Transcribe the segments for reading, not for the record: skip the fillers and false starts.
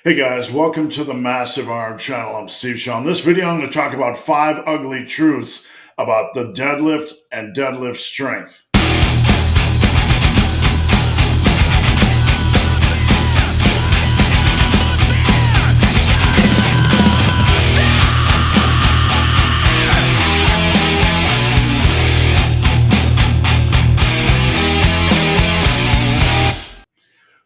Hey guys, welcome to the Massive Iron channel. I'm Steve Shaw. In this video, I'm going to talk about 5 ugly truths about the deadlift and deadlift strength.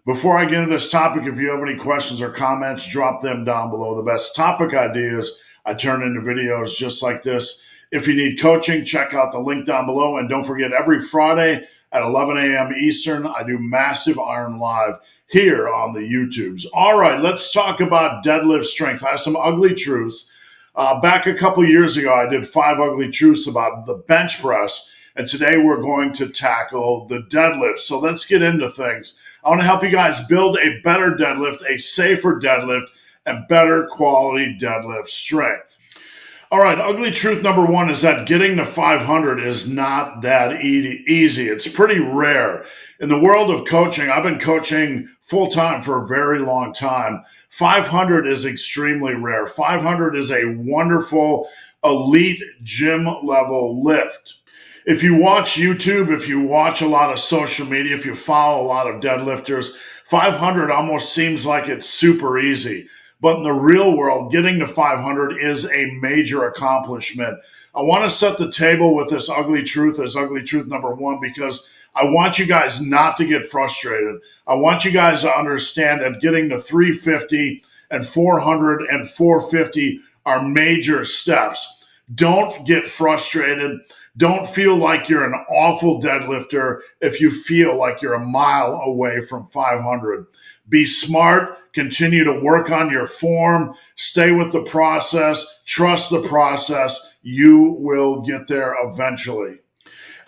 Before I get into this topic, if you have any questions or comments, drop them down below. The best topic ideas I turn into videos just like this. If you need coaching, check out the link down below. And don't forget, every Friday at 11 a.m. Eastern, I do Massive Iron Live here on the YouTubes. All right, let's talk about deadlift strength. I have some ugly truths. Back a couple years ago, I did 5 ugly truths about the bench press. And today we're going to tackle the deadlift. So let's get into things. I want to help you guys build a better deadlift, a safer deadlift, and better quality deadlift strength. All right, ugly truth number 1 is that getting to 500 is not that easy. It's pretty rare. In the world of coaching, I've been coaching full-time for a very long time. 500 is extremely rare. 500 is a wonderful, elite gym level lift. If you watch YouTube, if you watch a lot of social media, if you follow a lot of deadlifters, 500 almost seems like it's super easy. But in the real world, getting to 500 is a major accomplishment. I want to set the table with this ugly truth as ugly truth number 1 because I want you guys not to get frustrated. I want you guys to understand that getting to 350 and 400 and 450 are major steps. Don't get frustrated. Don't feel like you're an awful deadlifter if you feel like you're a mile away from 500. Be smart, continue to work on your form, stay with the process, trust the process. You will get there eventually.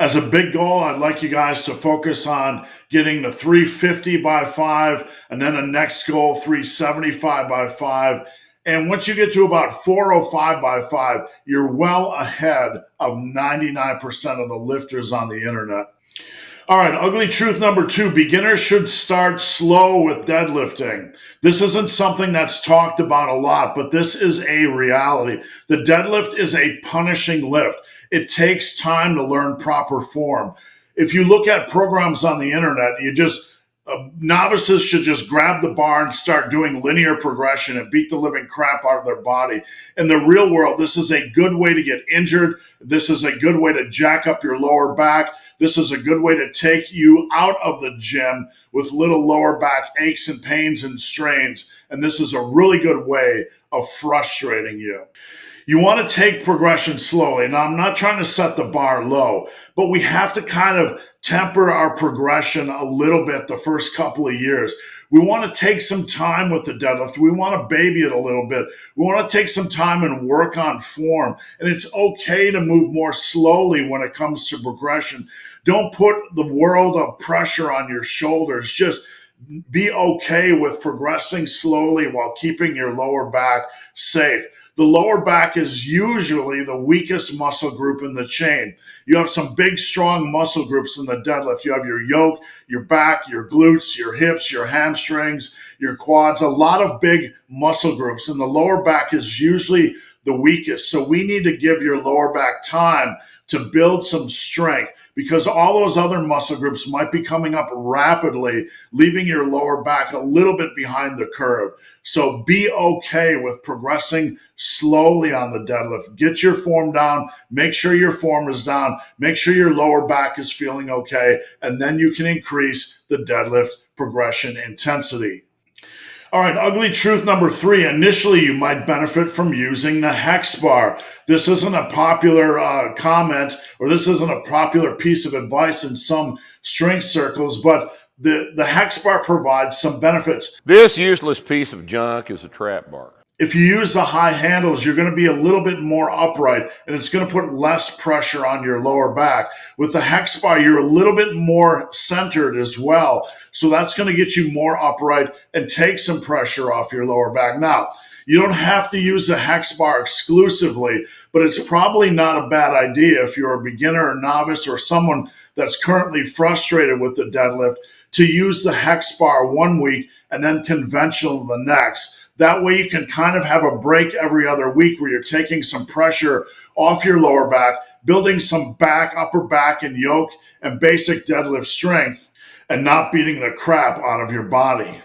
As a big goal, I'd like you guys to focus on getting to 350 by 5, and then a next goal, 375 by 5. And once you get to about 405 by 5, you're well ahead of 99% of the lifters on the internet. All right, ugly truth number 2, beginners should start slow with deadlifting. This isn't something that's talked about a lot, but this is a reality. The deadlift is a punishing lift. It takes time to learn proper form. If you look at programs on the internet, novices should just grab the bar and start doing linear progression and beat the living crap out of their body. In the real world, this is a good way to get injured. This is a good way to jack up your lower back. This is a good way to take you out of the gym with little lower back aches and pains and strains. And this is a really good way of frustrating you. You want to take progression slowly. Now, I'm not trying to set the bar low, but we have to kind of temper our progression a little bit the first couple of years. We want to take some time with the deadlift. We want to baby it a little bit. We want to take some time and work on form. And it's okay to move more slowly when it comes to progression. Don't put the world of pressure on your shoulders. Just be okay with progressing slowly while keeping your lower back safe. The lower back is usually the weakest muscle group in the chain. You have some big, strong muscle groups in the deadlift. You have your yoke, your back, your glutes, your hips, your hamstrings, your quads, a lot of big muscle groups. And the lower back is usually the weakest. So we need to give your lower back time to build some strength because all those other muscle groups might be coming up rapidly, leaving your lower back a little bit behind the curve. So be okay with progressing slowly on the deadlift. Get your form down. Make sure your form is down. Make sure your lower back is feeling okay. And then you can increase the deadlift progression intensity. All right, ugly truth number 3. Initially, you might benefit from using the Hex Bar. This isn't a popular comment, or this isn't a popular piece of advice in some strength circles, but the Hex Bar provides some benefits. This useless piece of junk is a trap bar. If you use the high handles, you're going to be a little bit more upright, and it's going to put less pressure on your lower back. With the Hex Bar, you're a little bit more centered as well. So that's going to get you more upright and take some pressure off your lower back. Now, you don't have to use the Hex Bar exclusively, but it's probably not a bad idea if you're a beginner or novice or someone that's currently frustrated with the deadlift to use the Hex Bar one week and then conventional the next. That way you can kind of have a break every other week where you're taking some pressure off your lower back, building some back, upper back, and yoke and basic deadlift strength, and not beating the crap out of your body.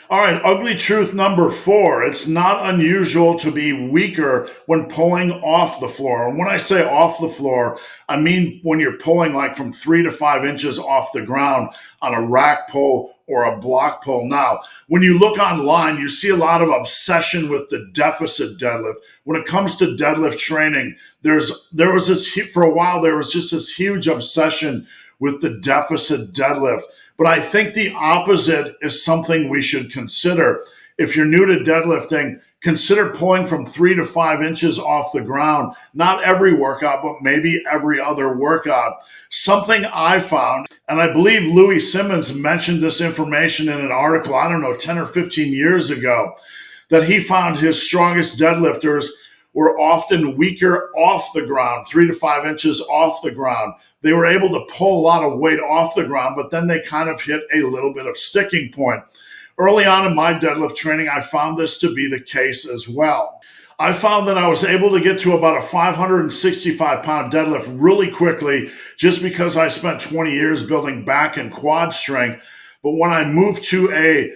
All right, ugly truth number 4. It's not unusual to be weaker when pulling off the floor. And when I say off the floor, I mean when you're pulling like from 3 to 5 inches off the ground on a rack pull or a block pull. Now, when you look online, you see a lot of obsession with the deficit deadlift. When it comes to deadlift training, there was this, for a while, there was just this huge obsession with the deficit deadlift. But I think the opposite is something we should consider. If you're new to deadlifting, consider pulling from 3 to 5 inches off the ground. Not every workout, but maybe every other workout. Something I found, and I believe Louis Simmons mentioned this information in an article, I don't know, 10 or 15 years ago, that he found his strongest deadlifters were often weaker off the ground, 3 to 5 inches off the ground. They were able to pull a lot of weight off the ground, but then they kind of hit a little bit of sticking point. Early on in my deadlift training, I found this to be the case as well. I found that I was able to get to about a 565-pound deadlift really quickly just because I spent 20 years building back and quad strength. But when I moved to a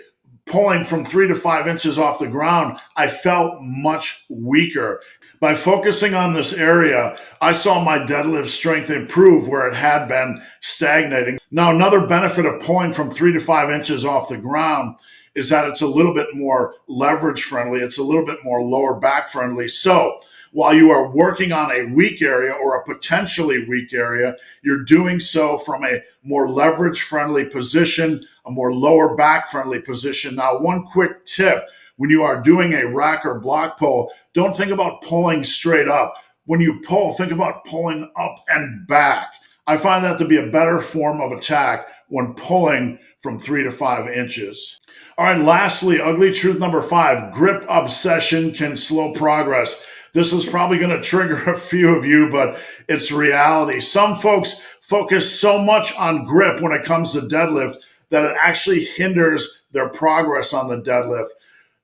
pulling from 3 to 5 inches off the ground, I felt much weaker. By focusing on this area, I saw my deadlift strength improve where it had been stagnating. Now, another benefit of pulling from 3 to 5 inches off the ground is that it's a little bit more leverage friendly. It's a little bit more lower back friendly. So while you are working on a weak area or a potentially weak area, you're doing so from a more leverage friendly position, a more lower back friendly position. Now, one quick tip: when you are doing a rack or block pull, don't think about pulling straight up. When you pull, think about pulling up and back. I find that to be a better form of attack when pulling from 3 to 5 inches. All right, lastly, ugly truth number 5, grip obsession can slow progress. This is probably going to trigger a few of you, but it's reality. Some folks focus so much on grip when it comes to deadlift that it actually hinders their progress on the deadlift.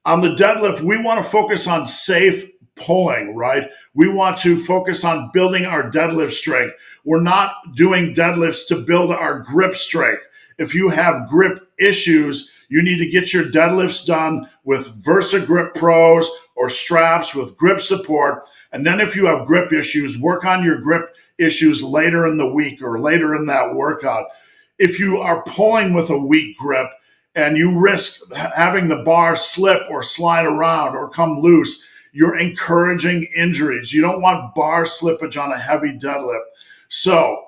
On the deadlift, we want to focus on safe pulling, right? We want to focus on building our deadlift strength. We're not doing deadlifts to build our grip strength. If you have grip issues, you need to get your deadlifts done with VersaGrip Pros or straps with grip support. And then if you have grip issues, work on your grip issues later in the week or later in that workout. If you are pulling with a weak grip and you risk having the bar slip or slide around or come loose, you're encouraging injuries. You don't want bar slippage on a heavy deadlift. So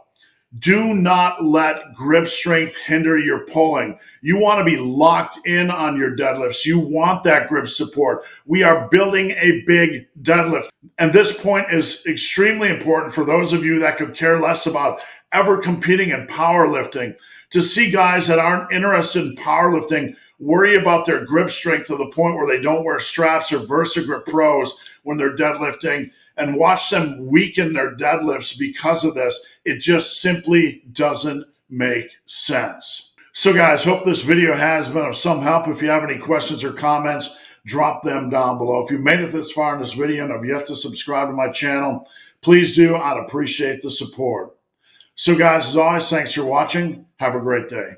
do not let grip strength hinder your pulling. You want to be locked in on your deadlifts. You want that grip support. We are building a big deadlift. And this point is extremely important for those of you that could care less about ever competing in powerlifting. To see guys that aren't interested in powerlifting worry about their grip strength to the point where they don't wear straps or VersaGrip Pros when they're deadlifting, and watch them weaken their deadlifts because of this, it just simply doesn't make sense. So guys, hope this video has been of some help. If you have any questions or comments, drop them down below. If you made it this far in this video and have yet to subscribe to my channel, please do. I'd appreciate the support. So guys, as always, thanks for watching. Have a great day.